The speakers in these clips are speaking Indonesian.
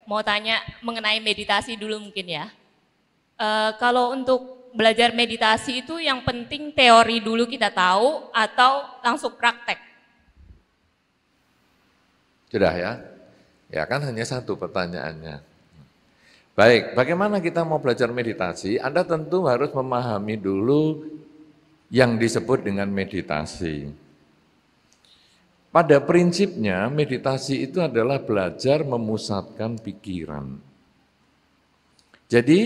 mau tanya mengenai meditasi dulu mungkin ya. Kalau untuk belajar meditasi itu yang penting teori dulu kita tahu atau langsung praktek? Sudah ya? Ya kan hanya satu pertanyaannya. Baik, bagaimana kita mau belajar meditasi? Anda tentu harus memahami dulu yang disebut dengan meditasi. Pada prinsipnya meditasi itu adalah belajar memusatkan pikiran. Jadi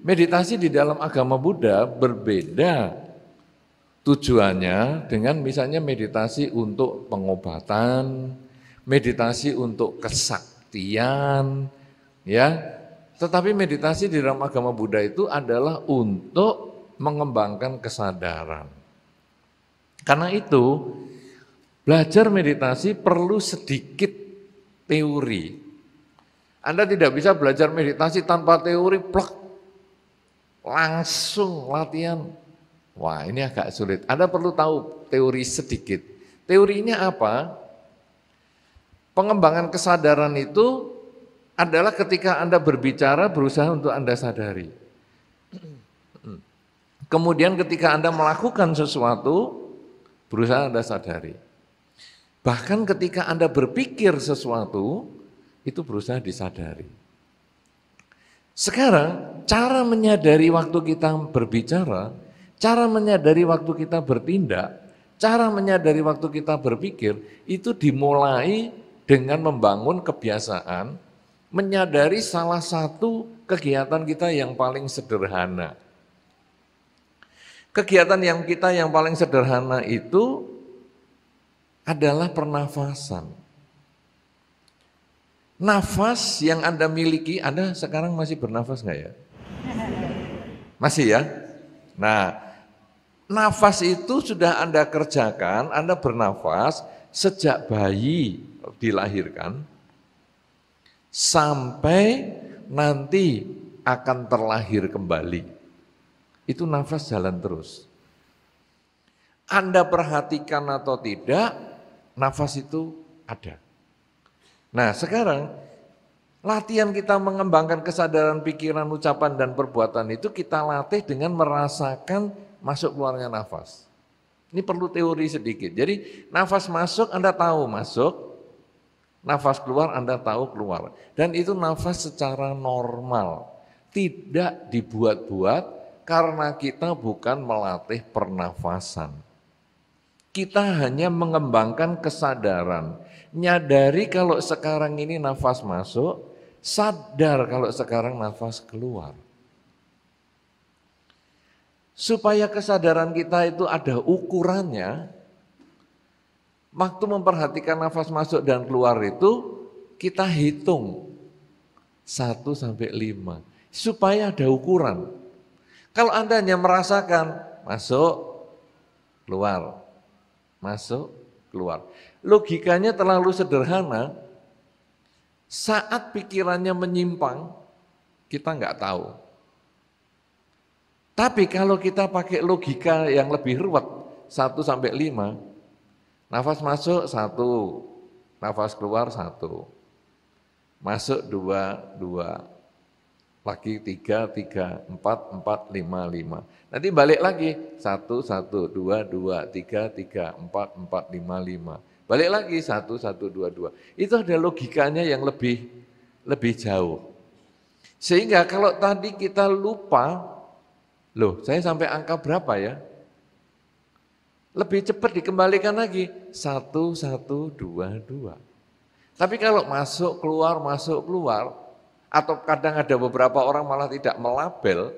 meditasi di dalam agama Buddha berbeda tujuannya dengan misalnya meditasi untuk pengobatan, meditasi untuk kesaktian, ya. Tetapi meditasi di dalam agama Buddha itu adalah untuk mengembangkan kesadaran. Karena itu belajar meditasi perlu sedikit teori. Anda tidak bisa belajar meditasi tanpa teori, plek, langsung latihan. Wah, ini agak sulit. Anda perlu tahu teori sedikit. Teorinya apa? Pengembangan kesadaran itu adalah ketika Anda berbicara berusaha untuk Anda sadari. Kemudian ketika Anda melakukan sesuatu berusaha Anda sadari. Bahkan ketika Anda berpikir sesuatu, itu berusaha disadari. Sekarang, cara menyadari waktu kita berbicara, cara menyadari waktu kita bertindak, cara menyadari waktu kita berpikir, itu dimulai dengan membangun kebiasaan, menyadari salah satu kegiatan kita yang paling sederhana. Kegiatan yang kita yang paling sederhana itu adalah pernafasan. Nafas yang Anda miliki, Anda sekarang masih bernafas nggak ya? Masih ya? Nah, nafas itu sudah Anda kerjakan, Anda bernafas sejak bayi dilahirkan, sampai nanti akan terlahir kembali. Itu nafas jalan terus. Anda perhatikan atau tidak, nafas itu ada. Nah sekarang latihan kita mengembangkan kesadaran pikiran, ucapan dan perbuatan itu kita latih dengan merasakan masuk keluarnya nafas. Ini perlu teori sedikit. Jadi nafas masuk Anda tahu masuk, nafas keluar Anda tahu keluar. Dan itu nafas secara normal, tidak dibuat-buat karena kita bukan melatih pernafasan. Kita hanya mengembangkan kesadaran, nyadari kalau sekarang ini nafas masuk, sadar kalau sekarang nafas keluar. Supaya kesadaran kita itu ada ukurannya, waktu memperhatikan nafas masuk dan keluar itu, kita hitung 1 sampai 5, supaya ada ukuran. Kalau Anda hanya merasakan masuk, keluar, masuk, keluar. Logikanya terlalu sederhana, saat pikirannya menyimpang, kita nggak tahu. Tapi kalau kita pakai logika yang lebih ruwet, 1 sampai 5, nafas masuk 1, nafas keluar 1, masuk 2, 2, lagi 3, 3, 4, 4, 5, 5. Nanti balik lagi 1, 1, 2, 2, 3, 3, 4, 4, 5, 5. Balik lagi 1, 1, 2, 2. Itu ada logikanya yang lebih jauh. Sehingga kalau tadi kita lupa, loh saya sampai angka berapa ya? Lebih cepat dikembalikan lagi 1, 1, 2, 2. Tapi kalau masuk keluar, atau kadang ada beberapa orang malah tidak melabel,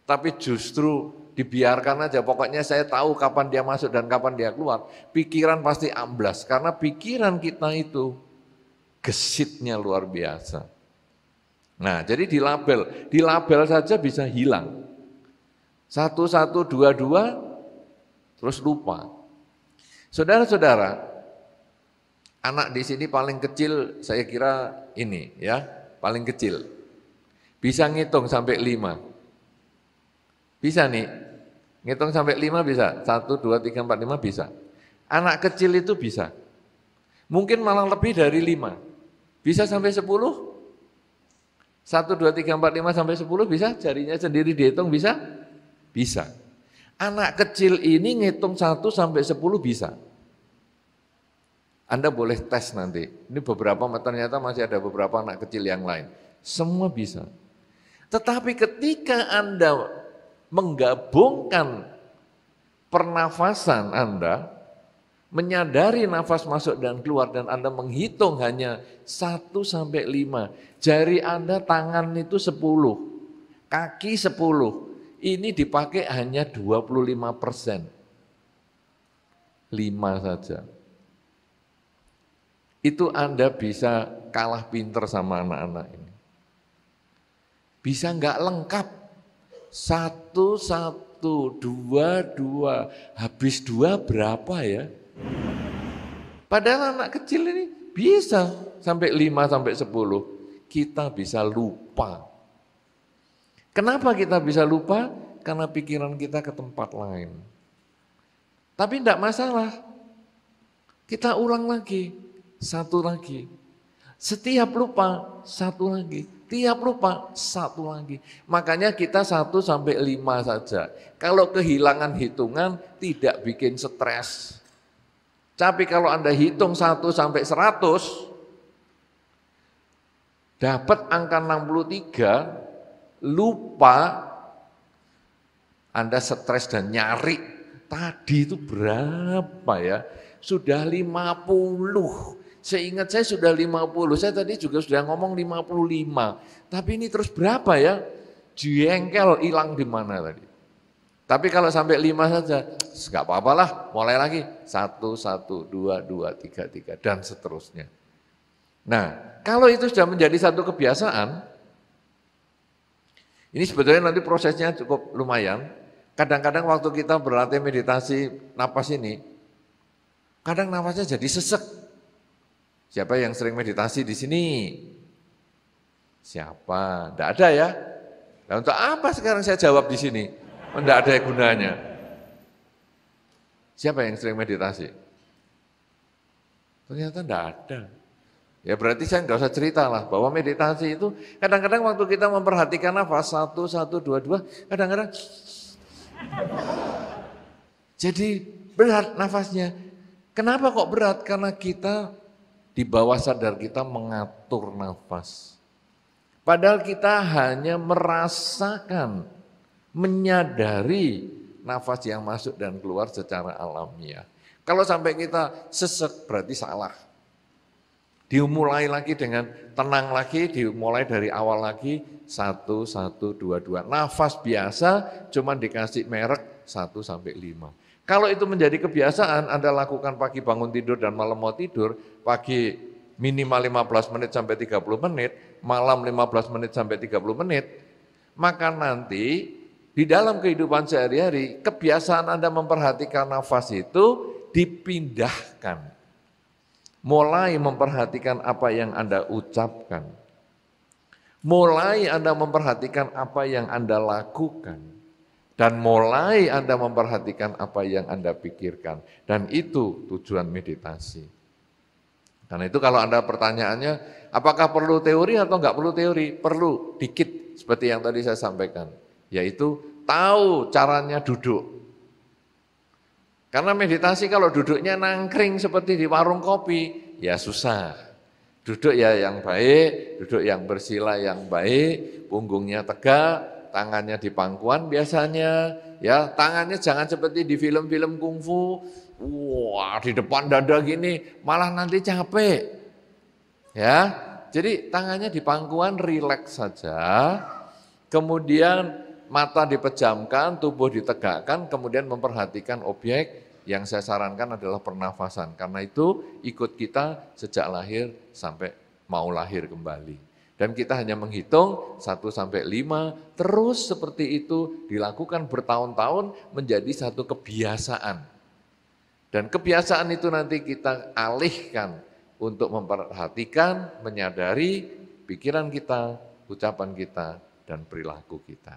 tapi justru dibiarkan aja, pokoknya saya tahu kapan dia masuk dan kapan dia keluar, pikiran pasti amblas, karena pikiran kita itu gesitnya luar biasa. Nah jadi dilabel saja bisa hilang, 1, 1, 2, 2, terus lupa. Saudara-saudara, anak di sini paling kecil saya kira ini ya, paling kecil, bisa ngitung sampai 5, bisa nih, ngitung sampai 5 bisa, 1, 2, 3, 4, 5 bisa. Anak kecil itu bisa, mungkin malah lebih dari 5, bisa sampai 10, 1, 2, 3, 4, 5 sampai 10 bisa? Jarinya sendiri dihitung bisa? Bisa. Anak kecil ini ngitung 1 sampai 10 bisa. Anda boleh tes nanti. Ini beberapa, ternyata masih ada beberapa anak kecil yang lain. Semua bisa. Tetapi ketika Anda menggabungkan pernafasan Anda, menyadari nafas masuk dan keluar, dan Anda menghitung hanya 1 sampai 5. Jari Anda, tangan itu 10, kaki 10. Ini dipakai hanya 25%. 5 saja. Itu Anda bisa kalah pinter sama anak-anak ini. Bisa nggak lengkap. 1, 1, 2, 2. Habis 2 berapa ya? Padahal anak kecil ini bisa sampai 5 sampai 10. Kita bisa lupa. Kenapa kita bisa lupa? Karena pikiran kita ke tempat lain. Tapi tidak masalah. Kita ulang lagi. 1 lagi. Setiap lupa 1 lagi. Tiap lupa 1 lagi. Makanya kita 1 sampai 5 saja. Kalau kehilangan hitungan tidak bikin stres. Tapi kalau Anda hitung 1 sampai 100, dapat angka 63, lupa, Anda stres dan nyari, tadi itu berapa ya? Sudah 50. Seingat saya sudah 50, saya tadi juga sudah ngomong 55. Tapi ini terus berapa ya? Jengkel, hilang di mana tadi? Tapi kalau sampai 5 saja, enggak apa-apalah, mulai lagi. 1, 1, 2, 2, 3, 3, dan seterusnya. Nah, kalau itu sudah menjadi satu kebiasaan, ini sebetulnya nanti prosesnya cukup lumayan. Kadang-kadang waktu kita berlatih meditasi napas ini, kadang nafasnya jadi sesek. Siapa yang sering meditasi di sini? Siapa? Tidak ada ya? Nah, untuk apa sekarang saya jawab di sini? Tidak ada gunanya. Siapa yang sering meditasi? Ternyata tidak ada. Ya berarti saya nggak usah cerita lah bahwa meditasi itu kadang-kadang waktu kita memperhatikan nafas 1, 1, 2, 2, kadang-kadang jadi berat nafasnya. Kenapa kok berat? Karena kita di bawah sadar kita mengatur nafas. Padahal kita hanya merasakan, menyadari nafas yang masuk dan keluar secara alamiah. Kalau sampai kita sesek berarti salah. Dimulai lagi dengan tenang lagi, dimulai dari awal lagi 1, 1, 2, 2. Nafas biasa cuma dikasih merek 1 sampai 5. Kalau itu menjadi kebiasaan, Anda lakukan pagi bangun tidur dan malam mau tidur, pagi minimal 15 menit sampai 30 menit, malam 15 menit sampai 30 menit, maka nanti di dalam kehidupan sehari-hari, kebiasaan Anda memperhatikan nafas itu dipindahkan. Mulai memperhatikan apa yang Anda ucapkan. Mulai Anda memperhatikan apa yang Anda lakukan. Dan mulai Anda memperhatikan apa yang Anda pikirkan. Dan itu tujuan meditasi. Karena itu kalau Anda pertanyaannya, apakah perlu teori atau enggak perlu teori? Perlu, dikit, seperti yang tadi saya sampaikan. Yaitu tahu caranya duduk. Karena meditasi kalau duduknya nangkring seperti di warung kopi, ya susah. Duduk ya yang baik, duduk yang bersila yang baik, punggungnya tegak, tangannya di pangkuan biasanya, ya tangannya jangan seperti di film-film kungfu, wah di depan dada gini, malah nanti capek, ya. Jadi tangannya di pangkuan, rileks saja, kemudian mata dipejamkan, tubuh ditegakkan, kemudian memperhatikan objek yang saya sarankan adalah pernafasan. Karena itu ikut kita sejak lahir sampai mau lahir kembali. Dan kita hanya menghitung 1 sampai 5, terus seperti itu dilakukan bertahun-tahun menjadi satu kebiasaan. Dan kebiasaan itu nanti kita alihkan untuk memperhatikan, menyadari pikiran kita, ucapan kita, dan perilaku kita.